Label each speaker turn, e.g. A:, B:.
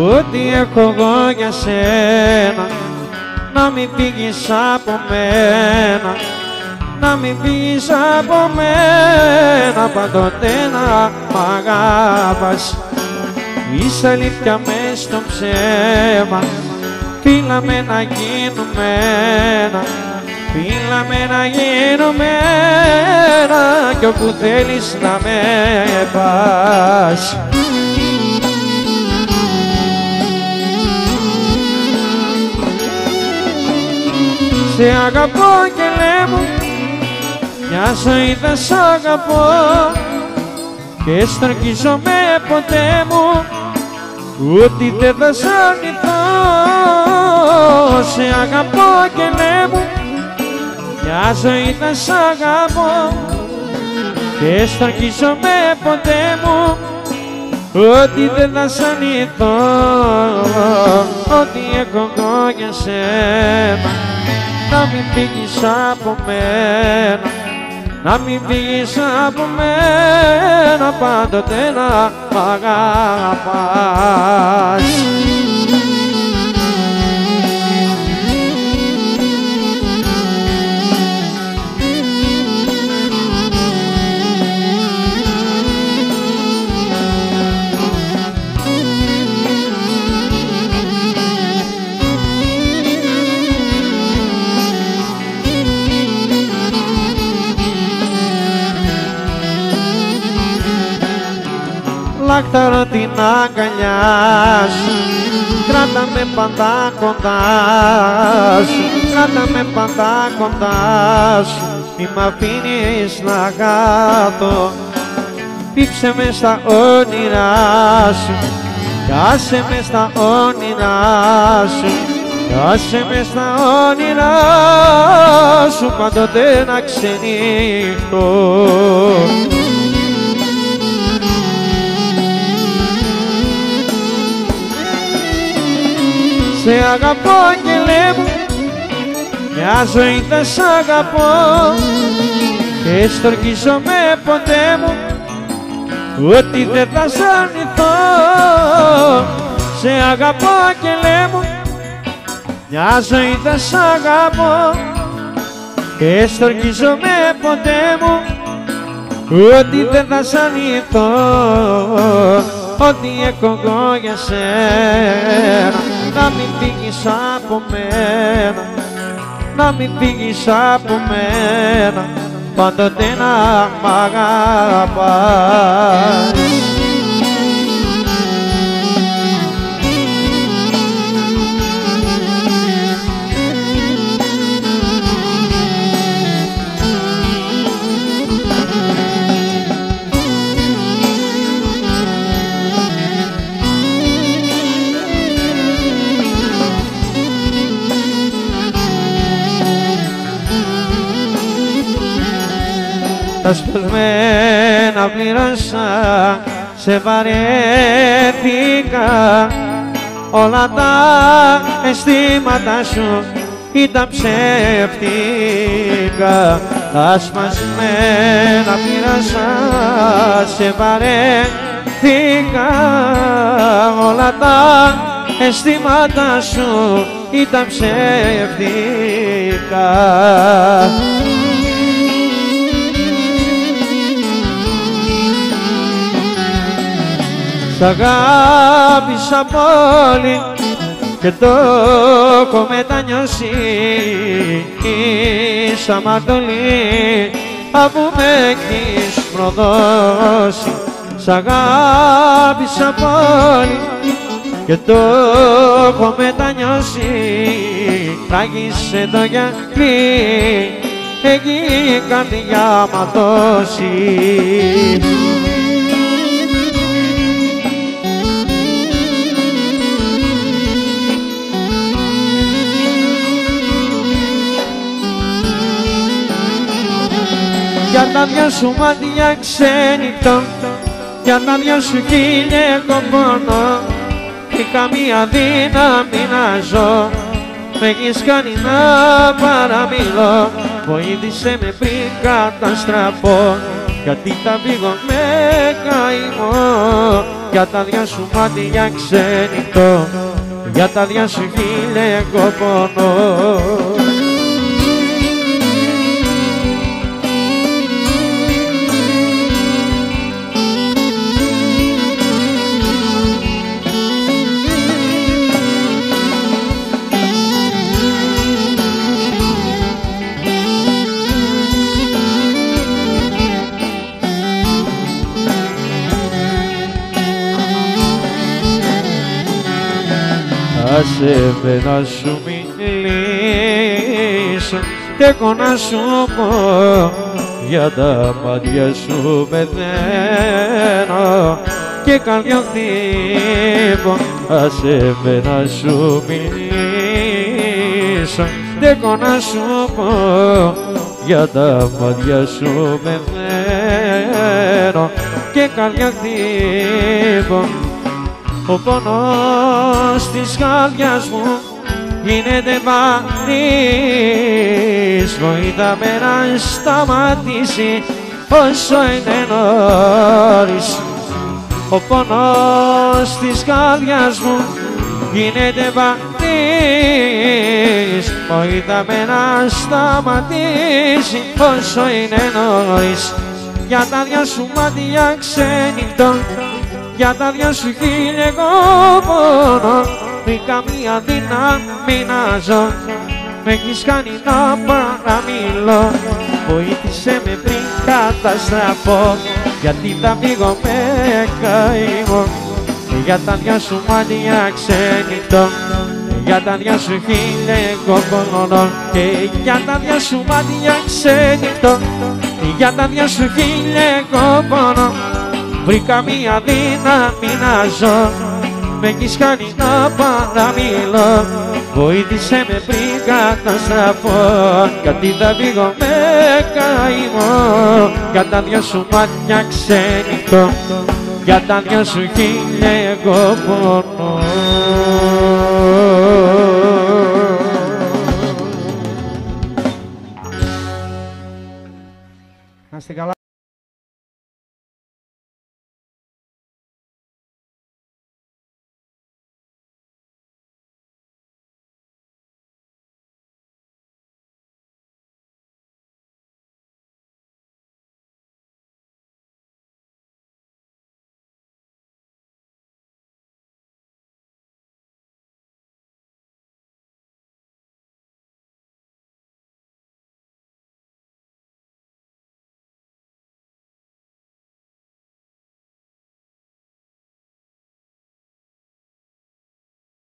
A: Ό,τι έχω εγώ για σένα, να μην φύγεις από μένα, να μην φύγεις από μένα, πάντοτε να μ' αγάπας. Είσαι αλήθεια μες στο ψέμα, φίλαμε να γίνουμε ένα, φίλαμε να γίνουμε ένα, κι όπου θέλεις να με πας. Σε αγαπώ αγγελέ μου, μια ζωή θα σ' αγαπώ και στραγγίζομαι ποτέ μου, ότι δεν θα σ' αρνηθώ. Σε αγαπώ αγγελέ μου, μια ζωή θα σ' αγαπώ και στραγγίζομαι ποτέ μου, ότι δεν θα σ' αρνηθώ. Ό,τι έχω εγώ για σένα, να μην φύγεις από μένα, να μην φύγεις από μένα, πάντοτε να μ' αγαπάς. Λάκταρο την αγκαλιά σου, κράτα με πάντα κοντά σου, κράτα με πάντα κοντά σου, μη μ' αφήνεις να χάθω. Πήψε με στα όνειρά σου, κάσε με στα όνειρά σου, κάσε με στα όνειρά σου, πάντοτε να ξενύχτω. Σε αγαπώ αγγελέ μου, μια ζωή θα σ' αγαπώ και στοργίζομαι ποτέ μου, ότι δεν θα σ' αρνηθώ. Σε αγαπώ αγγελέ μου, μια ζωή θα σ' αγαπώ και στοργίζομαι ποτέ μου, ότι δεν θα σ' αρνηθώ. Ό,τι έχω εγώ για σένα, να μην φύγεις από μένα, να μην φύγεις από μένα, πάντοτε να μ' αγαπάς. Τα σπασμένα πλήρωσα, σε βαρέθηκα, όλα τα αισθήματα σου ήταν ψεύτικα. Τα σπασμένα πλήρωσα, σε βαρέθηκα, όλα τα αισθήματα σου ήταν ψεύτικα. Σ' αγάπησα πολύ και το έχω μετανιώσει, είσαι αμαρτωλή αφού με έχεις προδώσει. Σ' αγάπησα πολύ και το έχω μετανιώσει, τράγεις εδώ γιατί εκεί η καρδιά μ' δώσει. Για τα δυο σου μάτια ξένυχτο, για τα δυο σου χίλια έχω πόνο, και καμία δύναμη να ζω, με έχεις κάνει να παραμιλώ. Βοήθησε με πριν καταστραφώ, γιατί θα φύγω με καημό. Για τα δυο σου μάτια ξένυχτο, για τα δυο σου χίλια έχω πόνο. Άσε με να σου μιλήσω κι έχω να σου πω, για τα μάτια σου πεθαίνω και καρδιά χτύπω. Άσε με να σου μιλήσω κι έχω να σου πω, για τα μάτια σου πεθαίνω και καρδιά χτύπω. Ο πόνος της καρδιάς μου γίνεται βαρύς, βοήθα με να σταματήσει όσο είναι νωρίς. Ο πόνος της καρδιάς μου γίνεται βαρύς, βοήθα με να σταματήσει όσο είναι νωρίς. Για τα δυο σου μάτια ξενυχτώ, για τα δυο σου χίλια εγώ πόνο, πριν καμία δύναμη να ζω, με έχεις κάνει να παραμιλώ. Βοήθησε με πριν καταστραφώ, γιατί θα φύγω με καημό. Για τα δυο σου μάτια ξενυχτώ, για τα δυο σου χίλια εγώ πόνο, και για τα δυο σου μάτια ξενυχτώ, για τα δυο σου χίλια εγώ πόνο. Βρήκα μία δύναμη να ζω, με έχεις κάνει να παραμιλώ. Βοήθησε με πριν καταστραφώ, γιατί θα φύγω με καημό. Για τα δυο σου μάτια ξενυχτώ, για τα δυο σου χίλια εγώ πονώ. Να είστε καλά.